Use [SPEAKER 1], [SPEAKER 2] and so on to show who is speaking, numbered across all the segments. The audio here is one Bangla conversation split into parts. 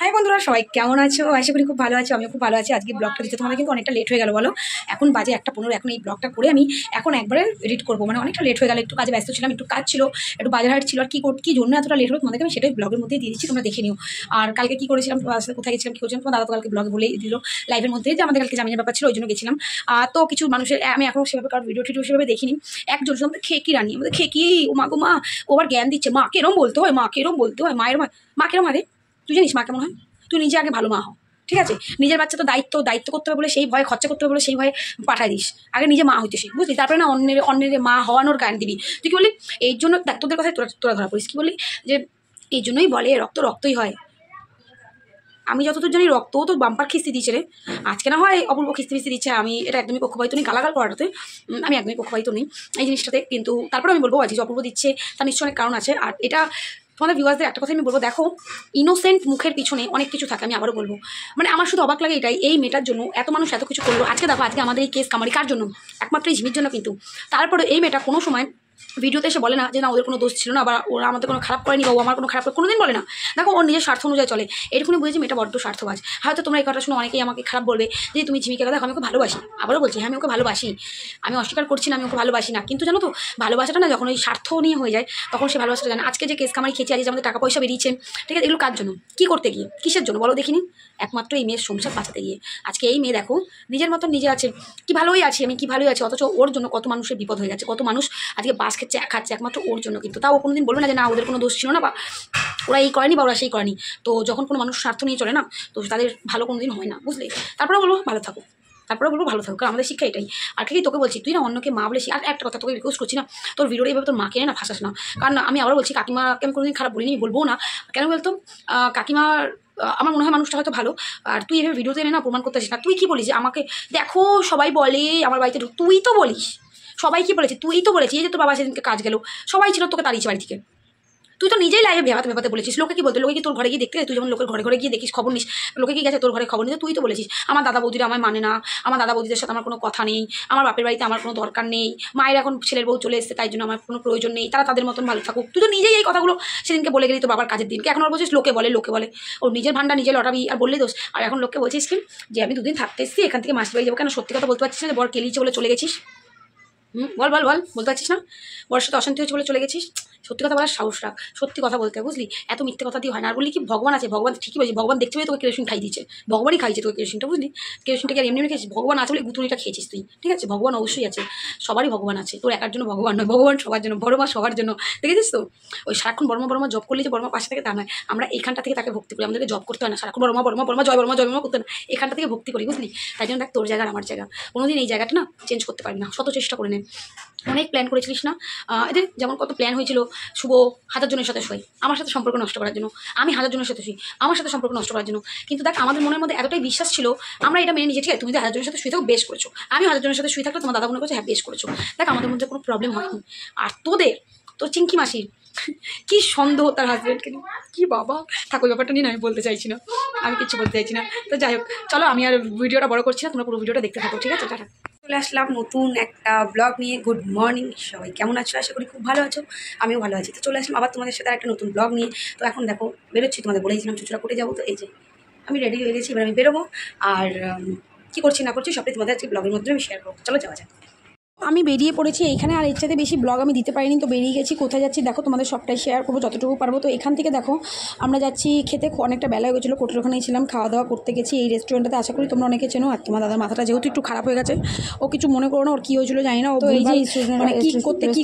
[SPEAKER 1] হাই বন্ধুরা, সবাই কেমন আছো? আশা করি খুব ভালো আছো। আমিও খুব ভালো আছি। আজকে ব্লগটা দিতে তোমাদের কিন্তু অনেকটা লেট হয়ে গেল বলো। এখন বাজে 1:15। এখন এই ব্লগটা করে আমি এখন একবারে এডিট করবো, মানে অনেকটা লেট হয়ে গেল। একটু কাজে ব্যস্ত ছিলাম, একটু কাজ ছিল, একটু বাজার হাট ছিল। আর কি জন্য এতটা লেট হলো তোমাদেরকে আমি সেটাই ব্লগের মধ্যেই দিয়ে দিচ্ছি, তোমরা দেখে নিও। আর কালকে কি করেছিলাম, কোথায় গেছিলাম, কি করেছিলাম, তোমার দাদা তো কালকে ব্লগে বলেই দিল লাইভের মধ্যে যে আমাদের কালকে জামিনের ব্যাপার ছিল, ওই জন্য গেছিলাম। তো কিছু মানুষের আমি এখনো সেভাবে কারোর ভিডিও টিডিও সেভাবে দেখিনি। একজন আমাদের খেকি রানী, আমাদের খেকি, ও মা গো মা, ও আবার জ্ঞান দিচ্ছে মাকে এরম বলতে হয়, মাকে এরম বলতে হয়, মায়ের মা কেরম আরে তুই জানিস মা কেমন হয়? তুই নিজে আগে ভালো মা হও, ঠিক আছে? নিজের বাচ্চা তো দায়িত্ব করতে হবে বলে সেই ভয়ে, খরচা করতে হবে বলে সেই ভয়ে পাঠাই দিস। আগে নিজে মা হইতে শিখ, বুঝলি? তারপরে না অন্যের মা হওয়ানোর গান দিবি। তুই কি বলি? এই জন্য দেখ তোদের কথায় তোরা ধরা পড়িস। কি বলি যে এই জন্যই বলে রক্তই হয়। আমি যতদূর জানি রক্তও তো বাম্পার খিস্তি দিচ্ছে রে। আজকে না হয় অপূর্ব খিস্তি দিচ্ছে, আমি এটা একদমই পক্ষপাতিত নেই, গালাগাল করাটাতে আমি একদমই পক্ষপাতিত নেই এই জিনিসটাতে। কিন্তু তারপরে আমি বলবো আজকে অপূর্ব দিচ্ছে তার নিশ্চয় অনেক কারণ আছে। আর এটা তোমাদের ভিউয়ার্সদের একটা কথা আমি বলবো, দেখো ইনোসেন্ট মুখের পিছনে অনেক কিছু থাকে। আমি আবারও বলবো, মানে আমার শুধু অবাক লাগে এটাই, এই মেয়েটার জন্য এত মানুষ এত কিছু করলো। আজকে দেখো, আজকে আমাদের এই কেস কামারি কার জন্য? একমাত্র এই ঝিমির জন্য। কিন্তু তারপরে এই মেয়েটা কোনো সময় ভিডিওতে এসে বলে না যে না ওদের কোনো দোষ ছিল না, বা ওরা আমাদের কোনো খারাপ করেনি, বা ও আমার কোনো খারাপ করে কোনোদিন বলে না। দেখো ওর নিজের স্বার্থ অনুযায়ী চলে। এরকমই বুঝেছি মেয়েটা বড্ড স্বার্থবাজ। হয়তো তোমরা এই কথা শুনে অনেকেই আমাকে খারাপ বলবে যে তুমি ঝিমিকে দেখো আমি ওকে ভালোবাসি। আবারও বলছি, হ্যাঁ আমি ওকে ভালোবাসি, আমি অস্বীকার করছি না আমি ওকে ভালোবাসি না। কিন্তু জানো তো ভালোবাসাটা না যখন ওই স্বার্থ নিয়ে হয়ে যায় তখন সে ভালোবাসাটা জানে। আজকে যে কেস কামারি খেয়েছি, আজকে আমাদের টাকা পয়সা বেরিয়েছে, ঠিক আছে, এগুলো কার জন্য? কী করতে গিয়ে, কিসের জন্য বলো দেখিনি? একমাত্র এই মেয়ের সংসার বাঁচাতে গিয়ে। আজকে এই মেয়ে দেখো নিজের মতন নিজে আছে, কি ভালোই আছি আমি, কি ভালোই আছি, অথচ ওর জন্য কত মানুষের বিপদ হয়ে গেছে, কত মানুষ আজকে বাস খাচ্ছে একমাত্র ওর জন্য। কিন্তু তাও কোনোদিন বলবে না যে না ওদের কোনো দোষ ছিল না, বা ওরা এই করেনি বা ওরা সেই করেনি। তো যখন কোনো মানুষ স্বার্থ নিয়ে চলে না, তো তাদের ভালো কোনোদিন হয় না, বুঝলি? তারপরে বলবো ভালো থাকো, কারণ আমাদের শিক্ষা এটাই। আর কি তোকে বলছি, তুই না অন্যকে মা বলে। আর একটা কথা তোকে রিকোয়েস্ট করছি না, তোর ভিডিওটা এইভাবে তোর মাকে না ভাসাস না। কারণ আমি আবার বলছি, কাকিমাকে আমি কোনোদিন খারাপ বলিনি, বলবো না। কেন বলতো, কাকিমার আমার মনে হয় মানুষটা হয়তো ভালো। আর তুই এভাবে ভিডিওতে এনে না প্রমাণ করতে আসিস না। তুই কি বলিস যে আমাকে দেখো সবাই বলে আমার বাড়িতে, তুই তো বলিস সবাই কি বলেছে, তুই তো বলেছিস এই যে তোর বাবা সেদিনকে কাজ গেল সবাই ছিল তোকে তাড়িয়েছে বাড়ি থেকে। তুই তো নিজেই লাইভে ভেবাতে বলেছিস। লোকে কি বলতো, লোকে কি তোর ঘরে গিয়ে দেখতে, তুই যেমন লোকের ঘরে গিয়ে দেখিস খবর নিস, লোকে কি গেছে তোর ঘরে খবর নিতে? তুই তো বলেছিস আমার দাদা বৌদিরা আমায় মানে না, আমার দাদা বৌদিদের সাথে আমার কোনো কথা নেই, আমার বাপের বাড়িতে আমার কোনো দরকার নেই, মায়ের এখন ছেলের বউ চলে এসেছে তাই জন্য আমার কোনো প্রয়োজন নেই, তারা তাদের মতন ভালো থাকুক। তুই তো নিজেই এই কথাগুলো সেদিনকে বলে গেলি তোর বাবার কাজের দিনকে। এখন আর বলছিস লোকে বলে ওর নিজের ভান্ডার নিজে লটাবি আর বললেই দোষ। আর এখন লোককে বলছিস কি যে আমি দুদিন থাকতে এসেছি, এখান থেকে মাসির বাড়ি যাবো। কেন সত্যি কথা বলতে পারছিস না যে বর কেলিয়েছে বলে চলে গেছিস? বল বলতে পারছিস না? বরের সাথে অশান্তি হয়েছে বলে চলে গেছিস? সত্যি কথা বলার সাহস রাখ, সত্যি কথা বলতে, বুঝলি? এত মিথ্যে কথা দিয়ে হয় না। আর বললি কি ভগবান আছে, ভগবান ঠিকই বলছি, ভগবান দেখতে পেয়ে তোকে কেরোসিন খাই দিচ্ছে, ভগবানই খাইছে তোকে কেরোসিনটা, বুঝলি? কেরোসিনটাকে আর এমনি খেয়েছিস, ভগবান আছে বলে গুতুনিটা খেয়েছিস তুই, ঠিক আছে? ভগবান অবশ্যই আছে, সবারই ভগবান আছে, তোর একার জন্য ভগবান নয়, ভগবান সবার জন্য, বড় মা সবার জন্য, দেখেছিস তো? ওই সারাক্ষণ বড়মা জব করলে যে বড়মা পাশে থেকে তা নয়, আমরা এখানটা থেকে তাকে ভক্তি করি, আমাদেরকে জব করতে হয় না, সারাক্ষণ বড়মা জয় বর্মা করতে না, এখানটা থেকে ভক্তি করি, বুঝলি? তাই জন্য দেখ তোর জায়গা আমার জায়গা, কোনোদিন এই জায়গাটা না চেঞ্জ করতে পারবি না, শত চেষ্টা করে নে। অনেক প্ল্যান করেছিলিস না, এদের যেমন কত প্ল্যান হয়েছিল, শুভ 1000 জনের সাথে শোয় আমার সাথে সম্পর্ক নষ্ট করার জন্য, আমি 1000 জনের সাথে শুই আমার সাথে সম্পর্ক নষ্ট করার জন্য। কিন্তু দেখ আমাদের মনের মধ্যে এতটাই বিশ্বাস ছিল, আমরা এটা মেনে নিয়েছি, ঠিক আছে তুমি তো 1000 জনের সাথে শুয়ে থাকো বেশ করেছো, আমি 1000 জনের সাথে শুয়ে থাকলে তোমার দাদা মনে করছে হ্যাঁ বেশ করেছো। দেখ আমাদের মধ্যে কোনো প্রবলেম হয়নি। আর তোর চিঙ্কি মাসির কি সন্দেহ তার হাজব্যান্ডকে নিয়ে, কি বাবা থাক ওই ব্যাপারটা নিয়ে আমি বলতে চাইছি না, আমি কিছু বলতে চাইছি না। তো যাই হোক চলো, আমি আর ভিডিওটা বড় করছি না, তোমরা পুরো ভিডিওটা দেখতে থাকো, ঠিক আছে? টাটা। চলে আসলাম নতুন একটা ব্লগ নিয়ে। গুড মর্নিং সবাই, কেমন আছো? আশা করি খুব ভালো আছো, আমিও ভালো আছি। তো চলে আসলাম আবার তোমাদের সাথে একটা নতুন ব্লগ নিয়ে। তো এখন দেখো বেরোচ্ছি, তোমাদের বলেছিলাম চুচুড়া করে যাবো, তো এই যে আমি রেডি হয়ে গেছি, এবার আমি বেরোবো। আর কী করছি না করছি সবটাই তোমাদের আজকে ব্লগের মধ্যে আমি শেয়ার করবো। চলো যাওয়া যাক। আমি বেরিয়ে পড়েছি এইখানে, আর এর চাইতে বেশি ব্লগ আমি দিতে পারিনি, তো বেরিয়ে গেছি। কোথায় যাচ্ছি দেখো, তোমাদের সবটাই শেয়ার করবো যতটুকু পারবো। তো এখান থেকে দেখো আমরা যাচ্ছি খেতে, অনেকটা বেলা হয়ে গেছিলো, কোটের ওখানেই ছিলাম, খাওয়া দাওয়া করতে গেছি এই রেস্টুরেন্টটাতে। আশা করি তোমরা অনেকে চেনো। আর তোমার দাদার মাথাটা যেহেতু একটু খারাপ হয়ে গেছে, ও কিছু মনে করো না, ওর কী হয়েছিল জানি না, ও এই যে মানে কী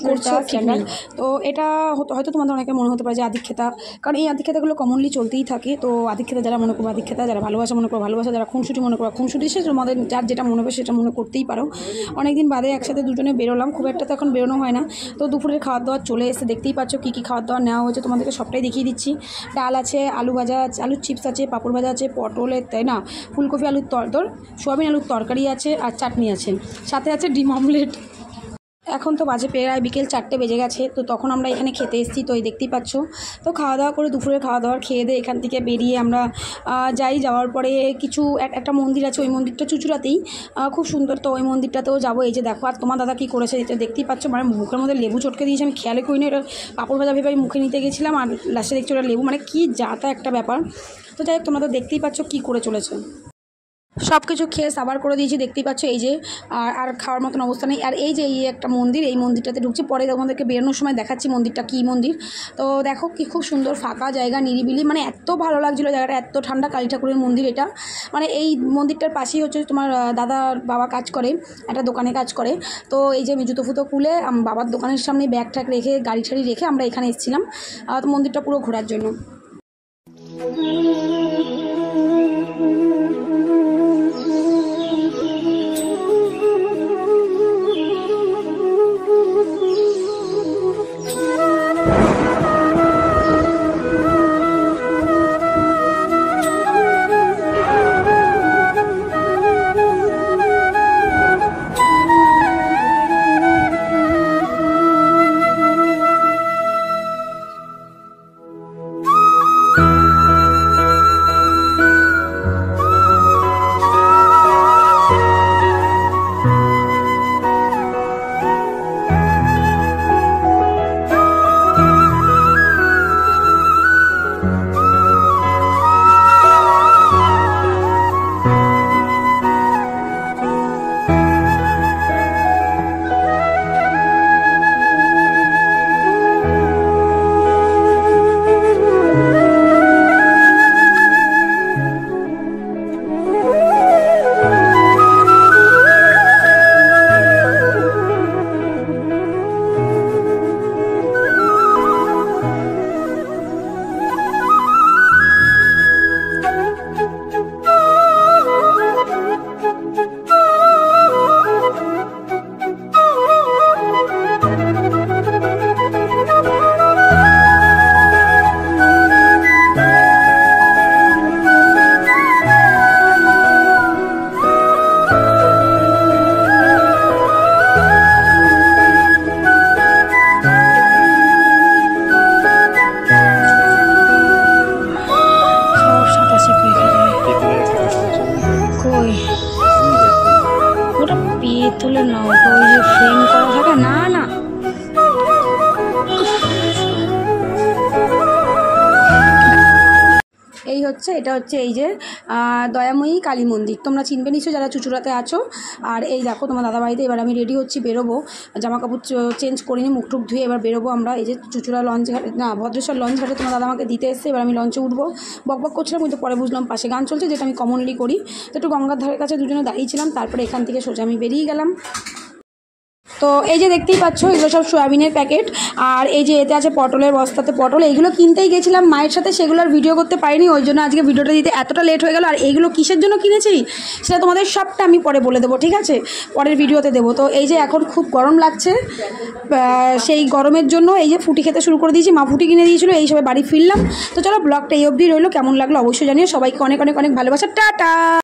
[SPEAKER 1] করছে ঠিক নেই। তো এটা হয়তো তোমাদের অনেকে মনে হতে পারে যে আদিক্ষেতা, কারণ এই আদিক্ষেতাগুলো কমনলি চলতেই থাকে। তো আদিক্ষেতা যারা মনে করবো আদিক্ষেতা, যারা ভালোবাসা মনে করো ভালোবাসা, যারা খুনসুটি মনে করো খুনসুটি, সে তোমাদের যার যেটা মনে হবে সেটা মনে করতেই পারো। অনেকদিন বাদে একসাথে দুজনে বেরোলাম, খুব একটা তো এখন বেরোনো হয় না। তো দুপুরের খাওয়ার দাওয়ার চলে এসে দেখতেই পাচ্ছ কী কী খাওয়ার দাওয়ার নেওয়া হয়েছে, তোমাদেরকে সবটাই দেখিয়ে দিচ্ছি। ডাল আছে, আলু ভাজা আছে, আলুর চিপস আছে, পাঁপড় ভাজা আছে, পটলের তাই না ফুলকপি আলুর সোয়াবিন আলুর তরকারি আছে, আর চাটনি আছে, সাথে আছে ডিম অমলেট। এখন তো বাজে প্রায় বিকেল 4টে বেজে গেছে। তো তখন আমরা এখানে খেতে এসেছি, তো এই দেখতেই পাচ্ছ। তো খাওয়া দাওয়া করে দুপুরে খাওয়া দাওয়ার খেয়ে দিয়ে এখান থেকে বেরিয়ে আমরা যাওয়ার পরে কিছু একটা মন্দির আছে, ওই মন্দিরটা চুঁচুড়াতেই, খুব সুন্দর। তো ওই মন্দিরটাতেও যাবো। এই যে দেখো, আর তোমার দাদা কী করেছে এটা দেখতেই পাচ্ছ। মানে মুখের মধ্যে লেবু চটকে দিয়েছে, আমি খেয়ালে করিনি। এটা পাঁপড় ভাজা ভেবে আমি মুখে নিতে গেছিলাম, আর লাস্টে দেখছি ওটা লেবু। মানে কী যাতা একটা ব্যাপার। তো যাই হোক, তোমরা তো দেখতেই পাচ্ছ কী করে চলেছে। সব কিছু খেয়ে সাবার করে দিয়েছি, দেখতেই পাচ্ছ। এই যে আর খাওয়ার মতন অবস্থা নেই। আর এই যে এই একটা মন্দির, এই মন্দিরটাতে ঢুকছি, পরে তোমাদেরকে বেরোনোর সময় দেখাচ্ছি মন্দিরটা কী মন্দির। তো দেখো কি খুব সুন্দর ফাঁকা জায়গা, নিরিবিলি, মানে এত ভালো লাগছিলো জায়গাটা, এত ঠান্ডা। কালী ঠাকুরের মন্দির এটা। মানে এই মন্দিরটার পাশেই হচ্ছে তোমার দাদার বাবা কাজ করে, একটা দোকানে কাজ করে। তো এই যে জুতো ফুতো খুলে বাবার দোকানের সামনে ব্যাগ ট্যাগ রেখে গাড়ি ঠাড়ি রেখে আমরা এখানে এসেছিলাম তো মন্দিরটা পুরো ঘোরার জন্য। ওটা পিতলের না, ওটা ওই যে ফ্রেম করা থাকে না। এই হচ্ছে, এটা হচ্ছে এই যে দয়াময়ী কালী মন্দির। তোমরা চিনবে নিশ্চয় যারা চুঁচুড়াতে আছো। আর এই দেখো তোমার দাদা বাড়িতে এবার আমি রেডি হচ্ছি, বেরোবো। জামা কাপড় চেঞ্জ করিনি, মুখ টুক ধুয়ে এবার বেরোবো আমরা। এই যে চুঁচুড়া লঞ্চ ঘাটে, না ভদ্রেশ্বর লঞ্চ ঘাটে তোমার দাদা আমাকে দিতে এসছে। এবার আমি লঞ্চে উঠবো। বক করছিলাম, কিন্তু পরে বুঝলাম পাশে গান চলছে, যেটা আমি কমনলি করি। তো একটু গঙ্গার ধারের কাছে দুজনে দাঁড়িয়েছিলাম, তারপরে এখান থেকে সোজা আমি বেরিয়ে গেলাম। তো এই যে দেখতেই পাচ্ছ, এগুলো সব সয়াবিনের প্যাকেট। আর এই যে এতে আছে পটলের বস্তাতে পটল। এইগুলো কিনতেই গেছিলাম মায়ের সাথে, সেগুলো আর ভিডিও করতে পারিনি, ওই জন্য আজকে ভিডিওটা দিতে এতটা লেট হয়ে গেল। আর এইগুলো কিসের জন্য কিনেছি সেটা তোমাদের সবটা আমি পরে বলে দেবো, ঠিক আছে, পরের ভিডিওতে দেবো। তো এই যে এখন খুব গরম লাগছে, সেই গরমের জন্য এই যে ফুটি খেতে শুরু করে দিয়েছি। মা ফুটি কিনে দিয়েছিলো, এই সবাই বাড়ি ফিরলাম। তো চলো ব্লগটা এই অবধি রইলো, কেমন লাগলো অবশ্যই জানিও। সবাইকে অনেক অনেক অনেক ভালোবাসা, টাটা।